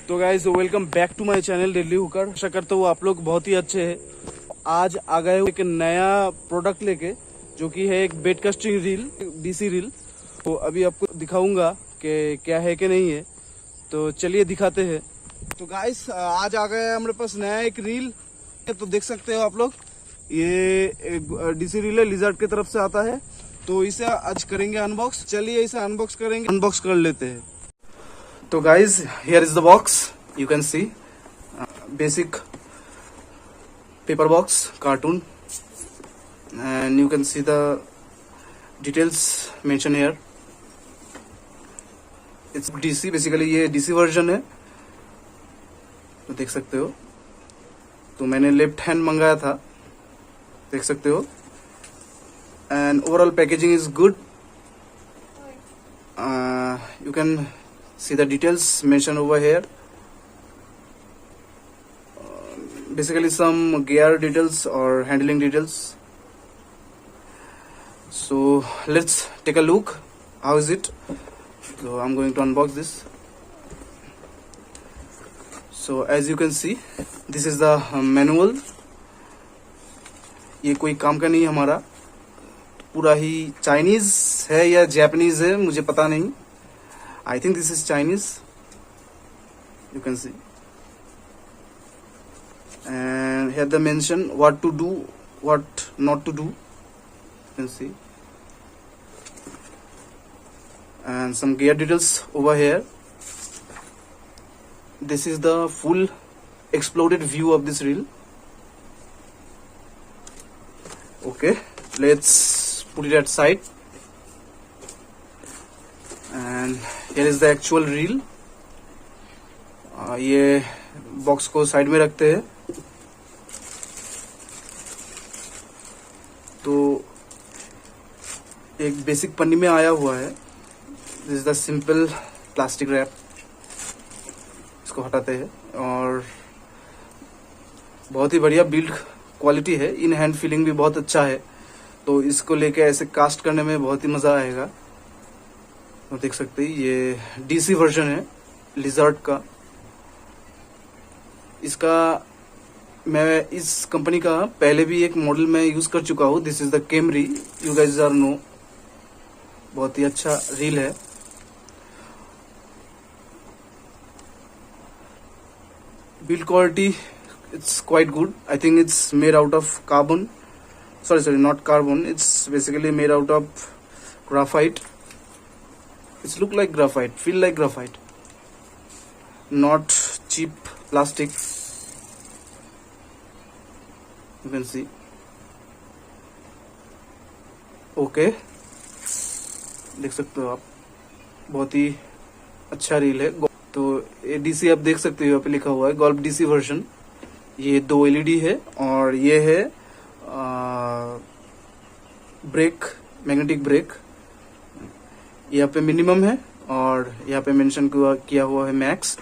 तो guys welcome back to my channel Delhi Hooker. आशा करता हूँ आप लोग बहुत ही अच्छे हैं। आज आ गए एक नया प्रोडक्ट लेके, जो कि है एक bed casting reel, DC reel. तो अभी आपको दिखाऊंगा कि क्या है कि नहीं है, तो चलिए दिखाते हैं। तो गाइस आज आ गया हमारे पास नया एक रील, तो देख सकते हो आप लोग, ये डीसी रील है, लिजर्ड की तरफ से आता है। तो इसे आज करेंगे अनबॉक्स। चलिए इसे अनबॉक्स करेंगे, अनबॉक्स कर लेते हैं। तो guys, here is the box. You can see basic paper box cartoon, and you can see the details mentioned here. It's DC, basically ये DC वर्जन है, तो देख सकते हो। तो मैंने लेफ्ट हैंड मंगाया था, देख सकते हो। And overall packaging is good. You can see the details mentioned over here. Basically some gear details or handling details. So let's take a look. How is it? So I'm going to unbox this. So as you can see, this is the manual. ये कोई काम का नहीं है हमारा, पूरा ही Chinese है या जापानीज है, मुझे पता नहीं। I think this is Chinese. You can see, and here they mention what to do, what not to do. You can see, and some gear details over here. This is the full exploded view of this reel. Okay, let's put it at side. And here is the actual reel. ये box को side में रखते हैं। तो एक basic पन्नी में आया हुआ है। This is the simple plastic wrap. इसको हटाते हैं, और बहुत ही बढ़िया बिल्ड क्वालिटी है। इन हैंड फीलिंग भी बहुत अच्छा है, तो इसको लेके ऐसे कास्ट करने में बहुत ही मजा आएगा। तो देख सकते हैं ये डीसी वर्जन है लिजर्ड का। इसका मैं इस कंपनी का पहले भी एक मॉडल में यूज कर चुका हूँ। This is the Camry, you guys are know. बहुत ही अच्छा रील है। Build quality it's quite good. I think it's made out of carbon, sorry not carbon, it's basically made out of graphite. It's look like graphite, feel like graphite, not cheap plastic. You can see. Okay, देख सकते हो आप, बहुत ही अच्छा reel है। तो ये डीसी आप देख सकते हो, यहाँ पे लिखा हुआ है गोल्फ डीसी वर्जन। ये 2 LED है, और ये है ब्रेक, मैग्नेटिक ब्रेक। यहाँ पे मिनिमम है, और यहाँ पे मेंशन किया हुआ है मैक्स।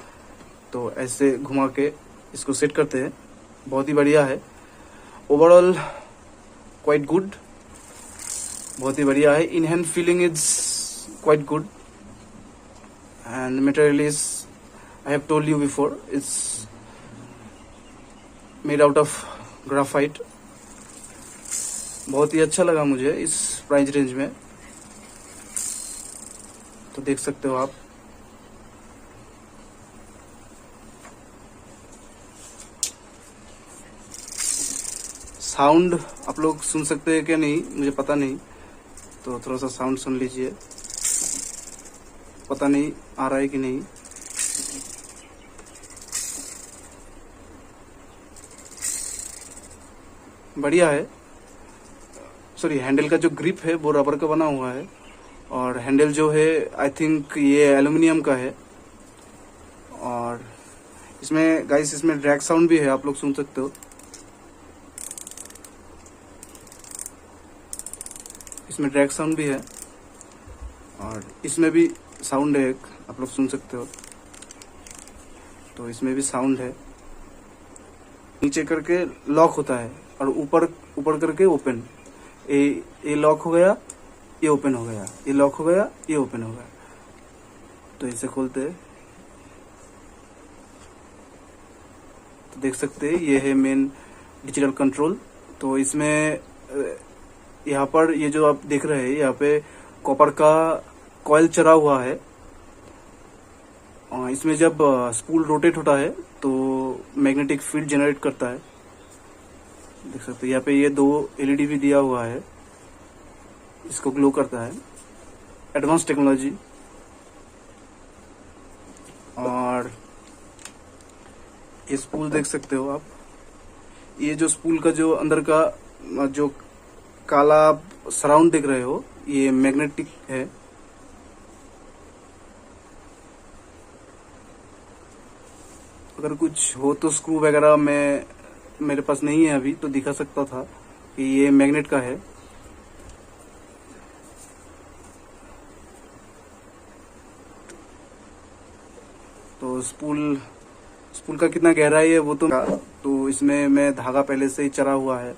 तो ऐसे घुमा के इसको सेट करते हैं। बहुत ही बढ़िया है। ओवरऑल क्वाइट गुड, बहुत ही बढ़िया है। In hand feeling is quite good, and material is, I have told you before, it's made out of graphite. बहुत ही अच्छा लगा मुझे इस प्राइस रेंज में। तो देख सकते हो आप, साउंड आप लोग सुन सकते हैं क्या नहीं मुझे पता नहीं। तो थोड़ा सा साउंड सुन लीजिए, पता नहीं आ रहा है कि नहीं। बढ़िया है। सॉरी, हैंडल का जो ग्रिप है वो रबर का बना हुआ है, और हैंडल जो है आई थिंक ये एल्यूमिनियम का है। और इसमें गाइस, इसमें ड्रैग साउंड भी है, आप लोग सुन सकते हो। इसमें ड्रैग साउंड भी है, और इसमें भी साउंड है एक, आप लोग सुन सकते हो। तो इसमें भी साउंड है। नीचे करके लॉक होता है, और ऊपर करके ओपन। ये लॉक हो गया, ये ओपन हो गया, ये लॉक हो गया, ये ओपन हो गया। तो इसे खोलते हैं, तो देख सकते हैं ये है मेन डिजिटल कंट्रोल। तो इसमें यहाँ पर ये जो आप देख रहे हैं यहाँ पे कॉपर का कॉइल चढ़ा हुआ है। इसमें जब स्पूल रोटेट होता है तो मैग्नेटिक फील्ड जनरेट करता है। देख सकते हैं यहाँ पे ये 2 LED भी दिया हुआ है, इसको ग्लो करता है। Advance technology. और ये स्पूल देख सकते हो आप, ये जो स्पूल का जो अंदर का जो काला सराउंड देख रहे हो ये मैग्नेटिक है। अगर कुछ हो तो स्क्रू वगैरह में मेरे पास नहीं है अभी, तो दिखा सकता था कि ये मैग्नेट का है। तो स्पूल का कितना गहराई है वो तो इसमें मैं धागा पहले से ही चढ़ा हुआ है।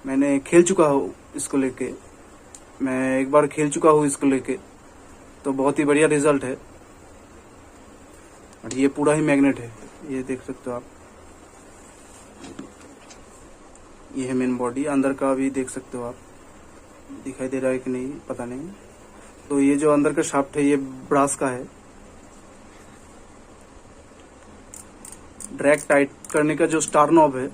मैंने खेल चुका हूँ इसको लेके, मैं एक बार खेल चुका हूँ इसको लेके, तो बहुत ही बढ़िया रिजल्ट है। और ये पूरा ही मैग्नेट है, ये देख सकते हो आप। ये है मेन बॉडी, अंदर का भी देख सकते हो आप, दिखाई दे रहा है कि नहीं पता नहीं। तो ये जो अंदर का शाफ्ट है ये ब्रास का है। ड्रैग टाइट करने का जो स्टार नॉब है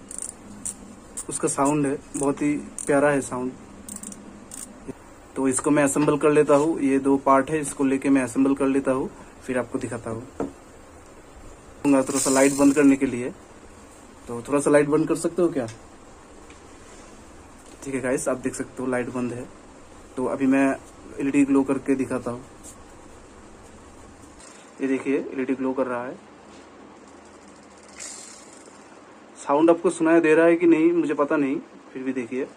उसका साउंड है, बहुत ही प्यारा है साउंड। तो इसको मैं असेंबल कर लेता हूँ, ये 2 पार्ट है, इसको लेके मैं असेंबल कर लेता हूँ, फिर आपको दिखाता हूँ। थोड़ा सा लाइट बंद करने के लिए, तो थोड़ा सा लाइट बंद कर सकते हो क्या? ठीक है गाइस, आप देख सकते हो लाइट बंद है। तो अभी मैं LED ग्लो करके दिखाता हूँ। ये देखिए LED ग्लो कर रहा है। साउंड आपको सुनाई दे रहा है कि नहीं मुझे पता नहीं, फिर भी देखिए।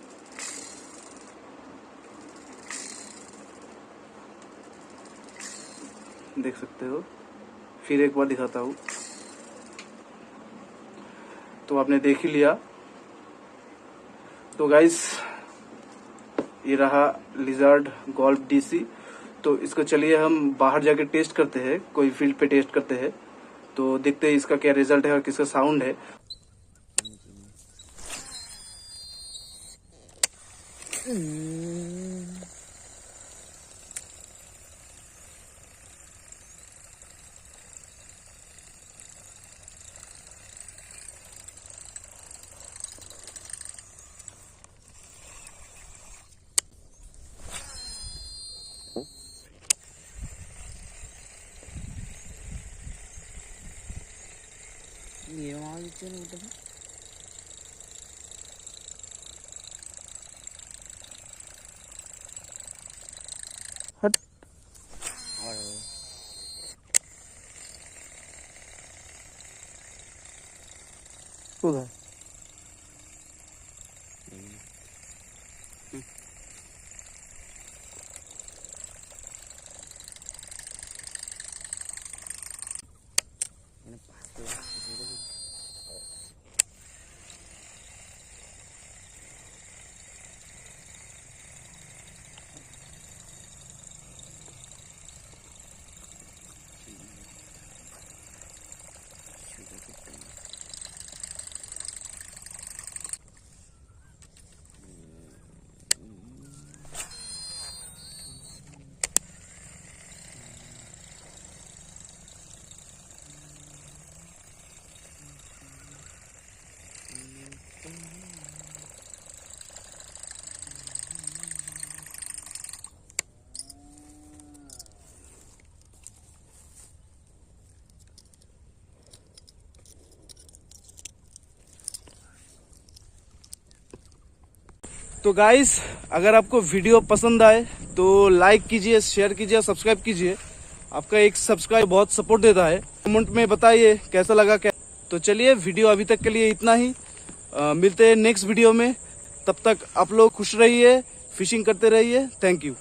देख सकते हो, फिर एक बार दिखाता हूँ। तो आपने देख ही लिया। तो गाइस ये रहा लिजार्ड गोल्फ DC। तो इसको चलिए हम बाहर जाके टेस्ट करते हैं, कोई फील्ड पे टेस्ट करते हैं, तो देखते हैं इसका क्या रिजल्ट है और किसका साउंड है। हट उधर तो गाइस अगर आपको वीडियो पसंद आए तो लाइक कीजिए, शेयर कीजिए, सब्सक्राइब कीजिए। आपका एक सब्सक्राइब बहुत सपोर्ट देता है। कमेंट में बताइए कैसा लगा क्या। तो चलिए वीडियो अभी तक के लिए इतना ही, मिलते हैं नेक्स्ट वीडियो में। तब तक आप लोग खुश रहिए, फिशिंग करते रहिए। Thank you.